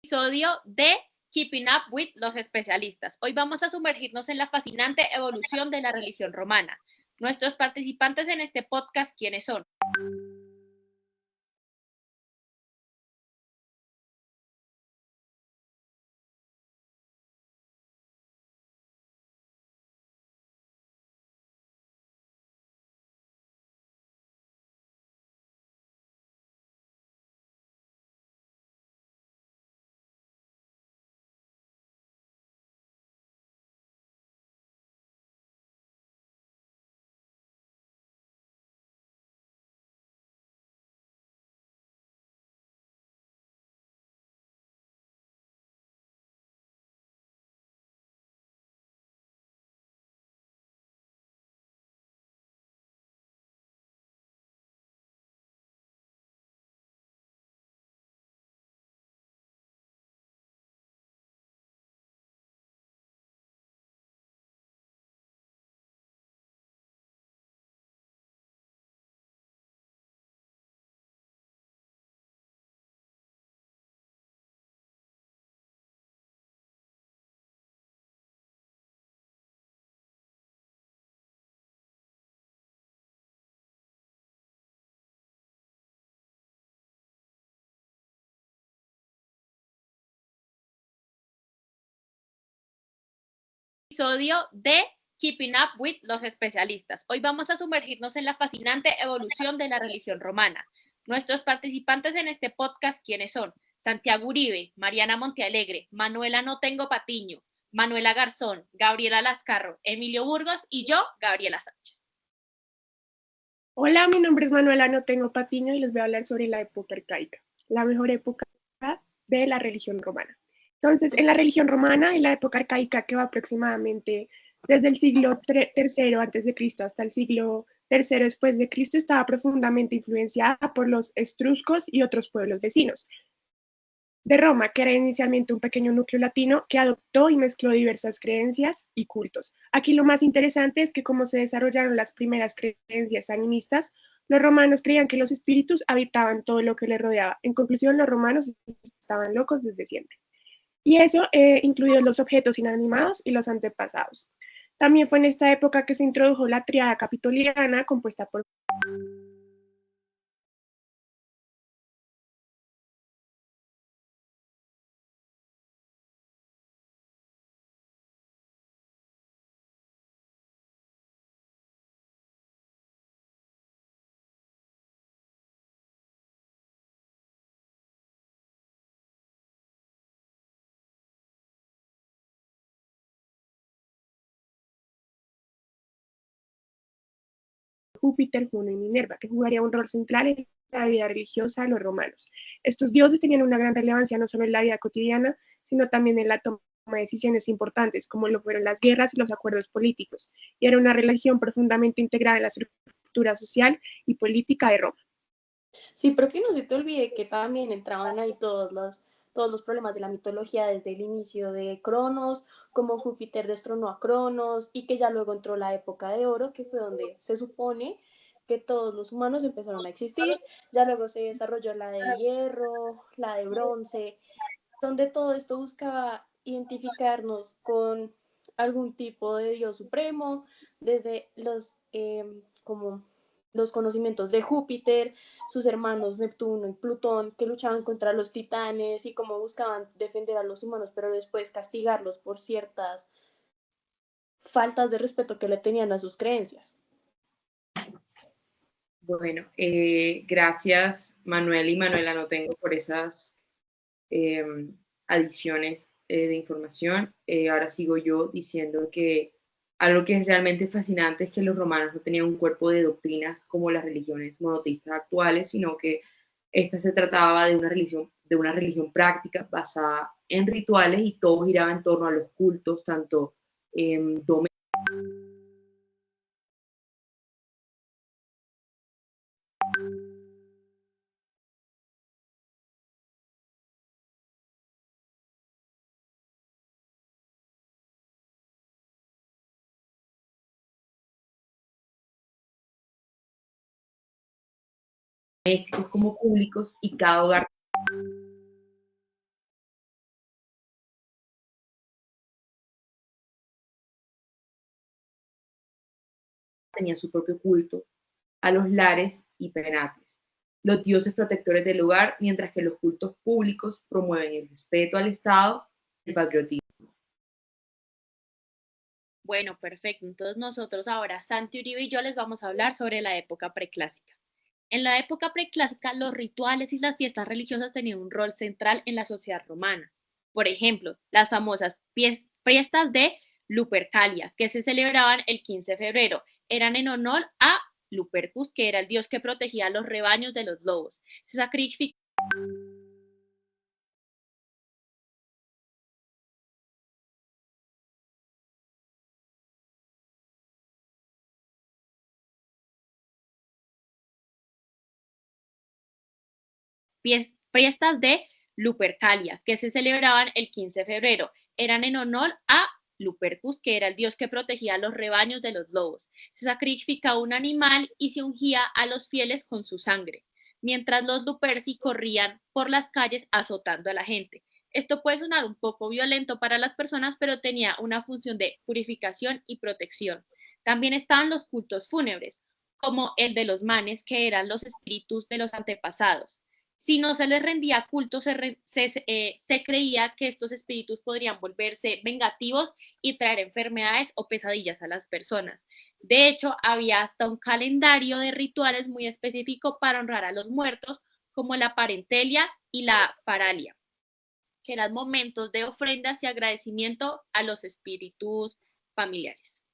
Episodio de Keeping Up with los especialistas. Hoy vamos a sumergirnos en la fascinante evolución de la religión romana. Nuestros participantes en este podcast, ¿quiénes son? Episodio de Keeping Up with los especialistas. Hoy vamos a sumergirnos en la fascinante evolución de la religión romana. Nuestros participantes en este podcast, ¿quiénes son? Santiago Uribe, Mariana Montealegre, Manuela No Tengo Patiño, Manuela Garzón, Gabriela Lascarro, Emilio Burgos y yo, Gabriela Sánchez. Hola, mi nombre es Manuela No Tengo Patiño y les voy a hablar sobre la época arcaica, la mejor época de la religión romana. Entonces, en la religión romana, en la época arcaica que va aproximadamente desde el siglo III a.C. hasta el siglo III después de Cristo, estaba profundamente influenciada por los etruscos y otros pueblos vecinos de Roma, que era inicialmente un pequeño núcleo latino que adoptó y mezcló diversas creencias y cultos. Aquí lo más interesante es que como se desarrollaron las primeras creencias animistas, los romanos creían que los espíritus habitaban todo lo que les rodeaba. En conclusión, los romanos estaban locos desde siempre. Y eso incluyó los objetos inanimados y los antepasados. También fue en esta época que se introdujo la tríada capitoliana compuesta por Júpiter, Juno y Minerva, que jugaría un rol central en la vida religiosa de los romanos. Estos dioses tenían una gran relevancia no solo en la vida cotidiana, sino también en la toma de decisiones importantes, como lo fueron las guerras y los acuerdos políticos, y era una religión profundamente integrada en la estructura social y política de Roma. Sí, pero que no se te olvide que también entraban ahí todos los problemas de la mitología desde el inicio de Cronos, como Júpiter destronó a Cronos y que ya luego entró la época de oro, que fue donde se supone que todos los humanos empezaron a existir, ya luego se desarrolló la de hierro, la de bronce, donde todo esto buscaba identificarnos con algún tipo de Dios supremo, desde como los conocimientos de Júpiter, sus hermanos Neptuno y Plutón, que luchaban contra los titanes y cómo buscaban defender a los humanos, pero después castigarlos por ciertas faltas de respeto que le tenían a sus creencias. Bueno, gracias Manuel y Manuela No Tengo por esas eh, adiciones de información. Ahora sigo yo diciendo que algo que es realmente fascinante es que los romanos no tenían un cuerpo de doctrinas como las religiones monoteístas actuales, sino que esta se trataba de una religión práctica basada en rituales y todo giraba en torno a los cultos, tanto domésticos como públicos y cada hogar tenían su propio culto a los lares y penates, los dioses protectores del hogar, mientras que los cultos públicos promueven el respeto al Estado y el patriotismo. Bueno, perfecto. Entonces nosotros ahora, Santi Uribe y yo les vamos a hablar sobre la época preclásica. En la época preclásica, los rituales y las fiestas religiosas tenían un rol central en la sociedad romana. Por ejemplo, las famosas fiestas de Lupercalia, que se celebraban el 15 de febrero, eran en honor a Lupercus, que era el dios que protegía los rebaños de los lobos. Se sacrificaba fiestas de Lupercalia, que se celebraban el 15 de febrero. Eran en honor a Lupercus, que era el dios que protegía los rebaños de los lobos. Se sacrificaba un animal y se ungía a los fieles con su sangre, mientras los Luperci corrían por las calles azotando a la gente. Esto puede sonar un poco violento para las personas, pero tenía una función de purificación y protección. También estaban los cultos fúnebres, como el de los manes, que eran los espíritus de los antepasados. Si no se les rendía culto, se creía que estos espíritus podrían volverse vengativos y traer enfermedades o pesadillas a las personas. De hecho, había hasta un calendario de rituales muy específico para honrar a los muertos, como la parentelia y la paralia, que eran momentos de ofrendas y agradecimiento a los espíritus familiares.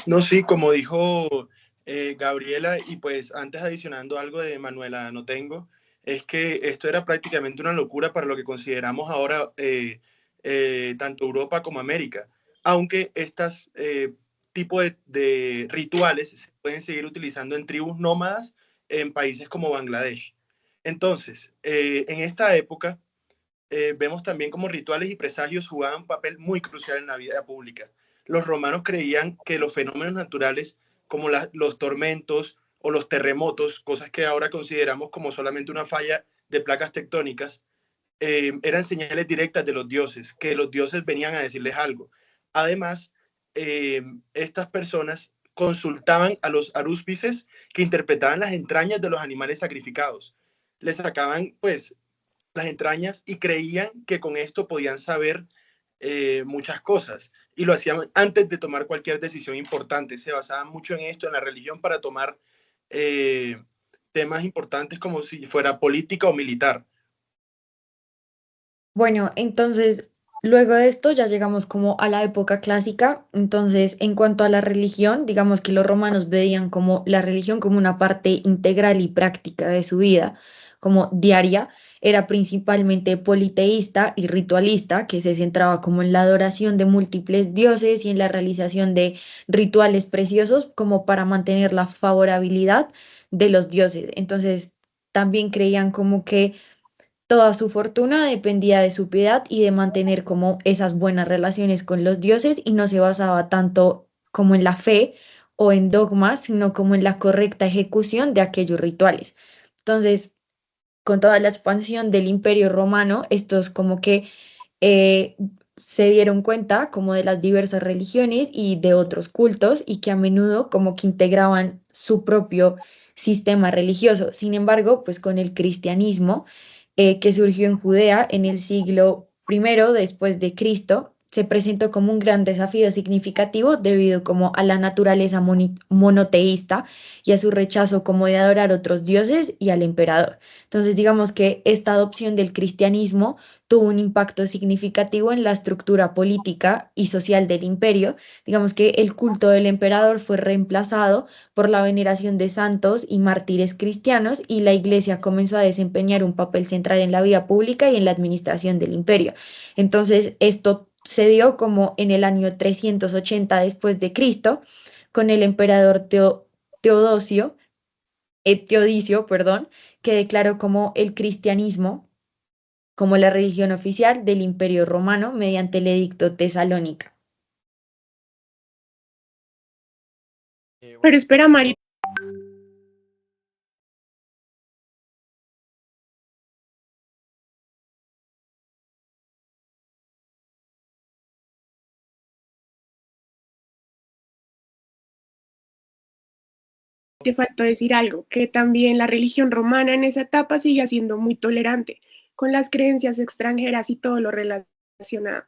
No, sí, como dijo Gabriela, y pues antes adicionando algo de Manuela no tengo, es que esto era prácticamente una locura para lo que consideramos ahora tanto Europa como América, aunque estos tipos de rituales se pueden seguir utilizando en tribus nómadas en países como Bangladesh. Entonces, en esta época vemos también como rituales y presagios jugaban un papel muy crucial en la vida pública. Los romanos creían que los fenómenos naturales como los tormentos o los terremotos, cosas que ahora consideramos como solamente una falla de placas tectónicas, eran señales directas de los dioses, que los dioses venían a decirles algo. Además, estas personas consultaban a los arúspices que interpretaban las entrañas de los animales sacrificados. Les sacaban, pues, las entrañas y creían que con esto podían saber muchas cosas y lo hacían antes de tomar cualquier decisión importante. Se basaban mucho en esto, en la religión, para tomar temas importantes como si fuera política o militar. Bueno, entonces, luego de esto ya llegamos como a la época clásica. Entonces, en cuanto a la religión, digamos que los romanos veían como la religión como una parte integral y práctica de su vida, como diaria. Era principalmente politeísta y ritualista, que se centraba como en la adoración de múltiples dioses y en la realización de rituales preciosos como para mantener la favorabilidad de los dioses. Entonces, también creían como que toda su fortuna dependía de su piedad y de mantener como esas buenas relaciones con los dioses, y no se basaba tanto como en la fe o en dogmas, sino como en la correcta ejecución de aquellos rituales. Entonces, con toda la expansión del Imperio Romano, estos como que eh, se dieron cuenta como de las diversas religiones y de otros cultos, y que a menudo como que integraban su propio sistema religioso. Sin embargo, pues con el cristianismo, que surgió en Judea en el siglo primero después de Cristo, se presentó como un gran desafío significativo debido como a la naturaleza monoteísta y a su rechazo como de adorar otros dioses y al emperador. Entonces, digamos que esta adopción del cristianismo tuvo un impacto significativo en la estructura política y social del imperio. Digamos que el culto del emperador fue reemplazado por la veneración de santos y mártires cristianos, y la iglesia comenzó a desempeñar un papel central en la vida pública y en la administración del imperio. Entonces, esto se dio como en el año 380 después de Cristo, con el emperador Teodicio, perdón, que declaró como el cristianismo como la religión oficial del Imperio Romano mediante el Edicto Tesalónica. Pero espera, Mari, te faltó decir algo, que también la religión romana en esa etapa sigue siendo muy tolerante con las creencias extranjeras y todo lo relacionado.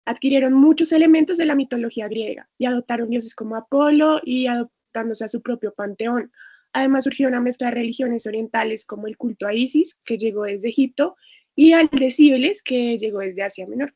Adquirieron muchos elementos de la mitología griega y adoptaron dioses como Apolo y adoptándose a su propio panteón. Además surgió una mezcla de religiones orientales como el culto a Isis, que llegó desde Egipto, y al de Cibeles, que llegó desde Asia Menor.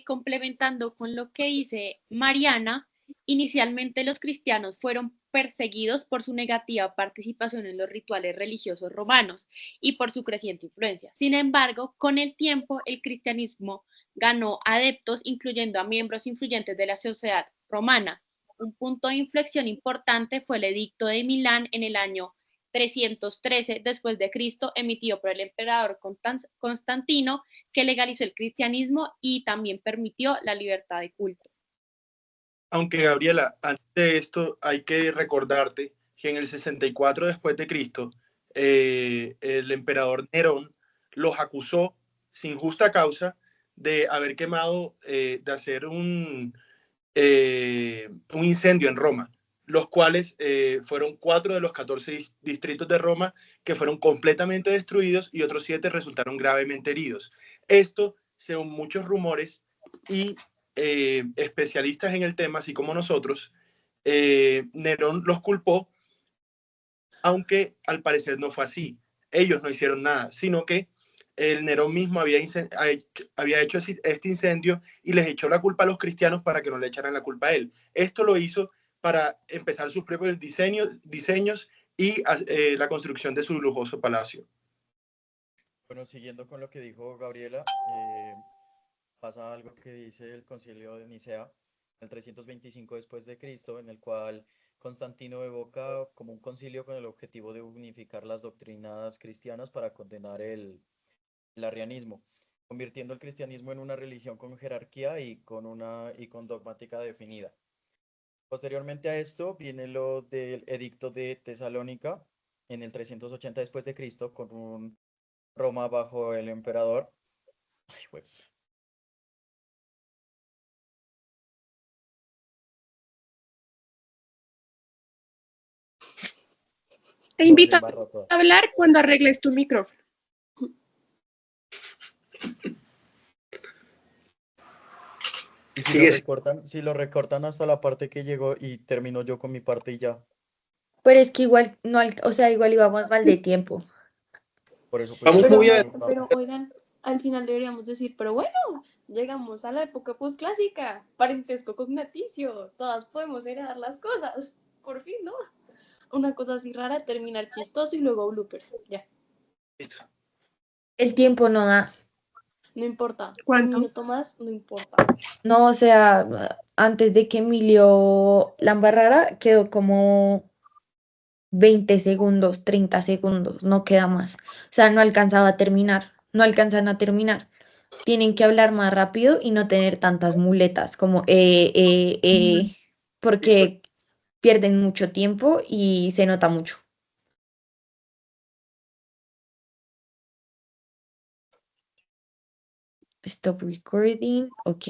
Complementando con lo que dice Mariana, inicialmente los cristianos fueron perseguidos por su negativa participación en los rituales religiosos romanos y por su creciente influencia. Sin embargo, con el tiempo, el cristianismo ganó adeptos, incluyendo a miembros influyentes de la sociedad romana. Un punto de inflexión importante fue el Edicto de Milán en el año 313 después de Cristo, emitido por el emperador Constantino, que legalizó el cristianismo y también permitió la libertad de culto. Aunque Gabriela, antes de esto hay que recordarte que en el 64 después de Cristo, el emperador Nerón los acusó sin justa causa de haber quemado, de hacer un incendio en Roma, los cuales fueron 4 de los 14 distritos de Roma que fueron completamente destruidos y otros 7 resultaron gravemente heridos. Esto, según muchos rumores y especialistas en el tema, así como nosotros, Nerón los culpó, aunque al parecer no fue así. Ellos no hicieron nada, sino que el Nerón mismo había hecho este incendio y les echó la culpa a los cristianos para que no le echaran la culpa a él. Esto lo hizo para empezar sus propios diseños y la construcción de su lujoso palacio. Bueno, siguiendo con lo que dijo Gabriela, pasa algo que dice el Concilio de Nicea, en el 325 después de Cristo, en el cual Constantino evoca como un concilio con el objetivo de unificar las doctrinas cristianas para condenar el arrianismo, convirtiendo el cristianismo en una religión con jerarquía y con dogmática definida. Posteriormente a esto viene lo del Edicto de Tesalónica en el 380 después de Cristo, con un Roma bajo el emperador. Ay, güey. Te invito a hablar cuando arregles tu micrófono. Y si lo recortan hasta la parte que llegó y termino yo con mi parte y ya. Pero es que igual, no, o sea, igual íbamos mal de tiempo. Por eso Vamos Pero, muy pero oigan, al final deberíamos decir, pero bueno, llegamos a la época postclásica, parentesco cognaticio, todas podemos heredar las cosas, por fin, ¿no? Una cosa así rara, terminar chistoso y luego bloopers, ya. El tiempo no da. No importa, ¿Cuánto? un minuto más, no importa. No, o sea, antes de que Emilio la embarrara, quedó como 20 segundos, 30 segundos, no queda más. O sea, no alcanzaba a terminar, no alcanzan a terminar. Tienen que hablar más rápido y no tener tantas muletas como porque pierden mucho tiempo y se nota mucho. Stop recording, ok.